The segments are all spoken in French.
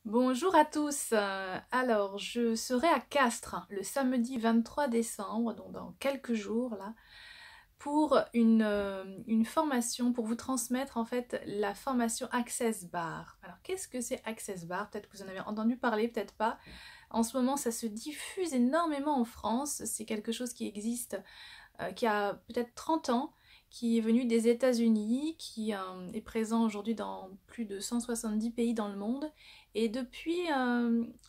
Bonjour à tous. Alors, je serai à Castres le samedi 23 décembre, donc dans quelques jours là, pour une formation, pour vous transmettre en fait la formation Access Bar. Alors, qu'est-ce que c'est Access Bar? Peut-être que vous en avez entendu parler, peut-être pas. En ce moment, ça se diffuse énormément en France. C'est quelque chose qui existe, qui a peut-être 30 ans, qui est venu des États-Unis, qui est présent aujourd'hui dans plus de 170 pays dans le monde. Et depuis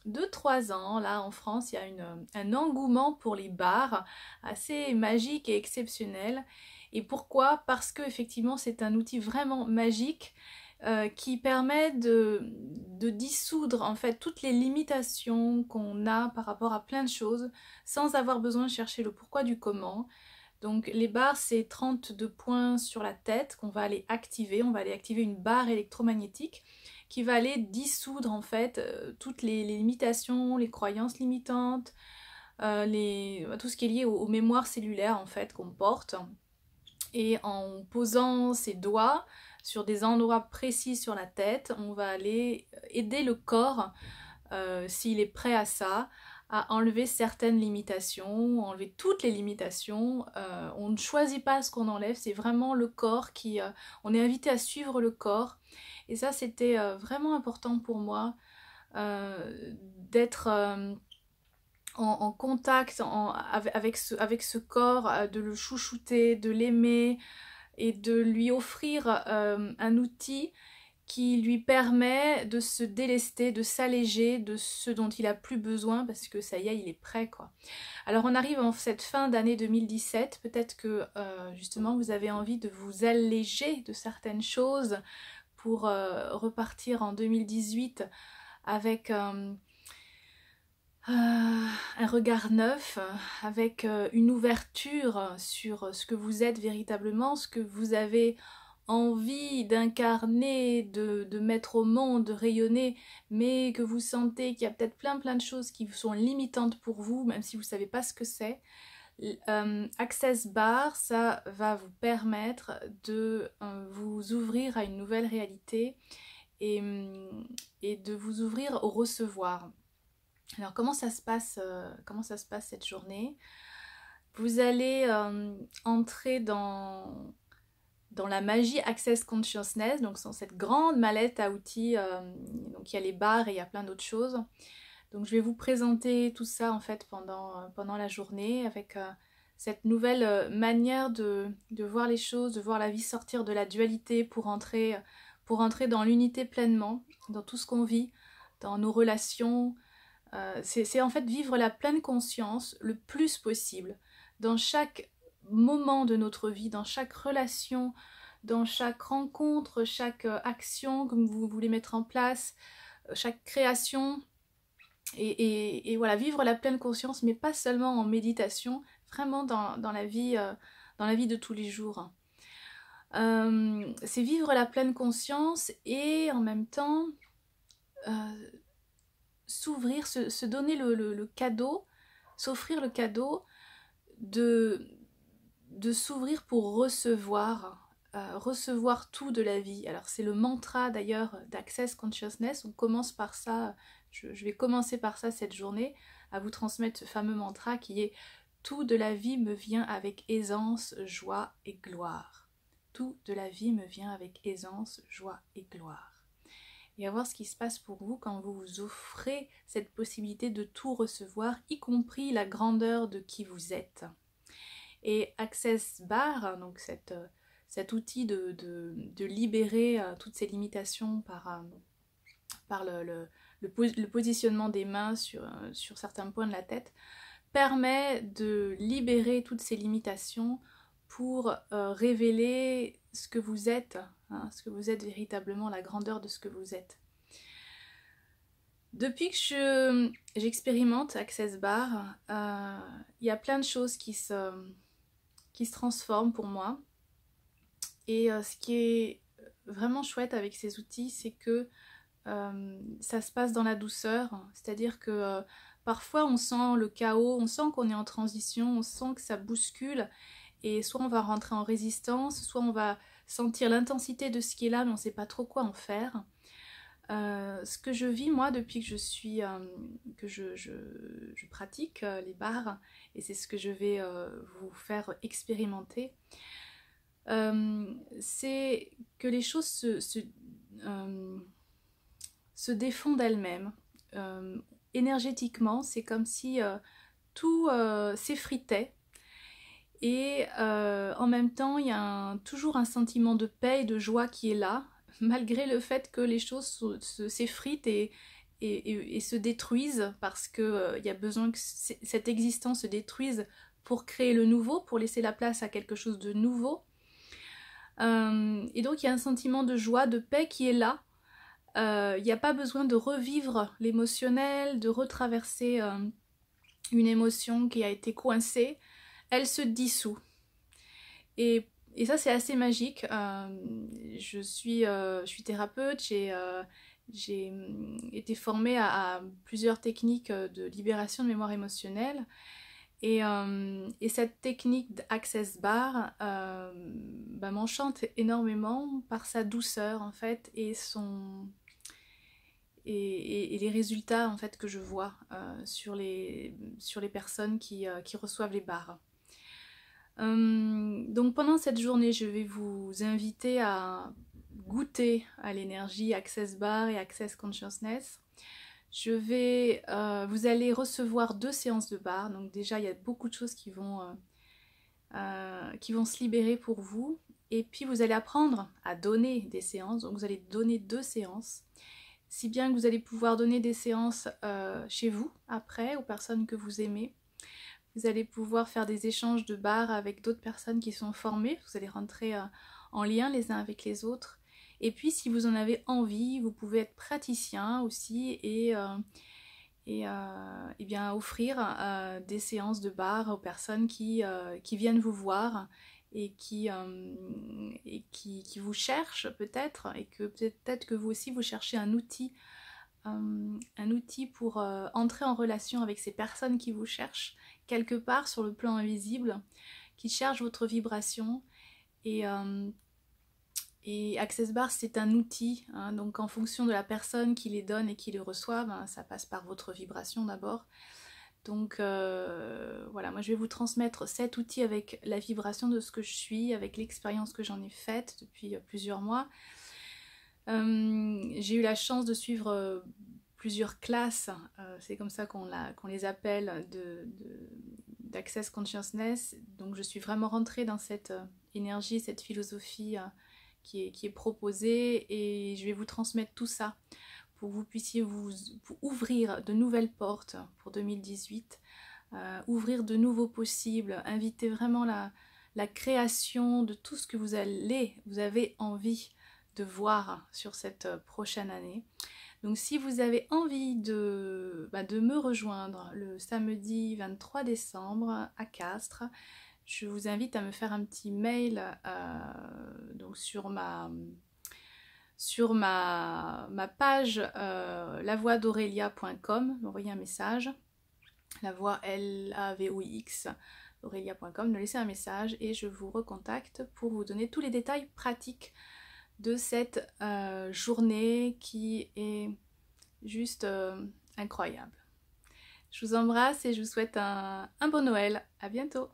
2-3 ans, là en France, il y a un engouement pour les bars assez magique et exceptionnel. Et pourquoi? Parce que effectivement, c'est un outil vraiment magique qui permet de dissoudre en fait toutes les limitations qu'on a par rapport à plein de choses sans avoir besoin de chercher le pourquoi du comment. Donc les barres, c'est 32 points sur la tête qu'on va aller activer. On va aller activer une barre électromagnétique qui va aller dissoudre en fait toutes les limitations, les croyances limitantes, tout ce qui est lié aux mémoires cellulaires en fait qu'on porte. Et en posant ses doigts sur des endroits précis sur la tête, on va aller aider le corps, s'il est prêt à ça, à enlever certaines limitations, enlever toutes les limitations. On ne choisit pas ce qu'on enlève, c'est vraiment le corps qui... on est invité à suivre le corps. Et ça, c'était vraiment important pour moi, d'être en contact avec ce corps, de le chouchouter, de l'aimer et de lui offrir un outil qui lui permet de se délester, de s'alléger de ce dont il a plus besoin parce que ça y est, il est prêt quoi. Alors on arrive en cette fin d'année 2017, peut-être que justement vous avez envie de vous alléger de certaines choses pour repartir en 2018 avec un regard neuf, avec une ouverture sur ce que vous êtes véritablement, ce que vous avez envie d'incarner, de mettre au monde, de rayonner, mais que vous sentez qu'il y a peut-être plein de choses qui sont limitantes pour vous, même si vous ne savez pas ce que c'est. Access Bar, ça va vous permettre de vous ouvrir à une nouvelle réalité et, et de vous ouvrir au recevoir. Alors comment ça se passe cette journée? Vous allez entrer dans la magie Access Consciousness, donc dans cette grande mallette à outils, donc il y a les barres et il y a plein d'autres choses. Donc je vais vous présenter tout ça en fait pendant la journée avec cette nouvelle manière de voir les choses, de voir la vie sortir de la dualité pour entrer dans l'unité pleinement, dans tout ce qu'on vit, dans nos relations. C'est en fait vivre la pleine conscience le plus possible dans chaque moment de notre vie, dans chaque relation, dans chaque rencontre, chaque action que vous voulez mettre en place, chaque création. Et voilà, vivre la pleine conscience, mais pas seulement en méditation, vraiment dans la vie de tous les jours. C'est vivre la pleine conscience et en même temps s'ouvrir, se donner le cadeau, s'offrir le cadeau de s'ouvrir pour recevoir, recevoir tout de la vie. Alors c'est le mantra d'ailleurs d'Access Consciousness, on commence par ça, je vais commencer par ça cette journée, à vous transmettre ce fameux mantra qui est « Tout de la vie me vient avec aisance, joie et gloire ». Tout de la vie me vient avec aisance, joie et gloire. Et à voir ce qui se passe pour vous quand vous vous offrez cette possibilité de tout recevoir, y compris la grandeur de qui vous êtes. Et Access Bar, donc cet outil de libérer toutes ces limitations par le positionnement des mains sur certains points de la tête, permet de libérer toutes ces limitations pour révéler ce que vous êtes, hein, ce que vous êtes véritablement, la grandeur de ce que vous êtes. Depuis que j'expérimente Access Bar, y a plein de choses qui se transforment pour moi. Et ce qui est vraiment chouette avec ces outils, c'est que ça se passe dans la douceur, c'est-à-dire que parfois on sent le chaos, on sent qu'on est en transition, on sent que ça bouscule et soit on va rentrer en résistance, soit on va sentir l'intensité de ce qui est là mais on ne sait pas trop quoi en faire. Ce que je vis moi depuis que je pratique les barres, et c'est ce que je vais vous faire expérimenter, c'est que les choses se défont d'elles-mêmes. Énergétiquement, c'est comme si tout s'effritait. Et en même temps, il y a toujours un sentiment de paix et de joie qui est là, malgré le fait que les choses s'effritent et se détruisent, parce qu'il y a besoin que cette existence se détruise pour créer le nouveau, pour laisser la place à quelque chose de nouveau. Et donc il y a un sentiment de joie, de paix qui est là. Il n'y a pas besoin de revivre l'émotionnel, de retraverser une émotion qui a été coincée. Elle se dissout. Et ça, c'est assez magique. Je suis thérapeute, j'ai été formée à plusieurs techniques de libération de mémoire émotionnelle. Et cette technique d'Access Bar m'enchante énormément par sa douceur, en fait, et les résultats, en fait, que je vois sur les personnes qui reçoivent les bars. Donc pendant cette journée, je vais vous inviter à goûter à l'énergie Access Bar et Access Consciousness. Vous allez recevoir 2 séances de bar, donc déjà il y a beaucoup de choses qui vont se libérer pour vous. Et puis vous allez apprendre à donner des séances, donc vous allez donner 2 séances, si bien que vous allez pouvoir donner des séances chez vous après, aux personnes que vous aimez. Vous allez pouvoir faire des échanges de bars avec d'autres personnes qui sont formées. Vous allez rentrer en lien les uns avec les autres. Et puis, si vous en avez envie, vous pouvez être praticien aussi et bien offrir des séances de bar aux personnes qui viennent vous voir et qui vous cherchent peut-être, et que peut-être que vous aussi vous cherchez un outil pour entrer en relation avec ces personnes qui vous cherchent quelque part sur le plan invisible, qui cherchent votre vibration. Et Access Bar, c'est un outil, hein, donc en fonction de la personne qui les donne et qui les reçoit, ça passe par votre vibration d'abord. Donc voilà, moi je vais vous transmettre cet outil avec la vibration de ce que je suis, avec l'expérience que j'en ai faite depuis plusieurs mois. J'ai eu la chance de suivre plusieurs classes, c'est comme ça qu'on les appelle, d'Access Consciousness. Donc je suis vraiment rentrée dans cette énergie, cette philosophie qui est proposée, et je vais vous transmettre tout ça pour que vous puissiez vous ouvrir de nouvelles portes pour 2018, ouvrir de nouveaux possibles, inviter vraiment la création de tout ce que vous avez envie de voir sur cette prochaine année. Donc si vous avez envie de me rejoindre le samedi 23 décembre à Castres, je vous invite à me faire un petit mail donc sur ma page lavoixdaurelia.com, m'envoyer un message, la voix LAVOIX, aurelia.com, me laisser un message et je vous recontacte pour vous donner tous les détails pratiques de cette journée qui est juste incroyable. Je vous embrasse et je vous souhaite un bon Noël. À bientôt.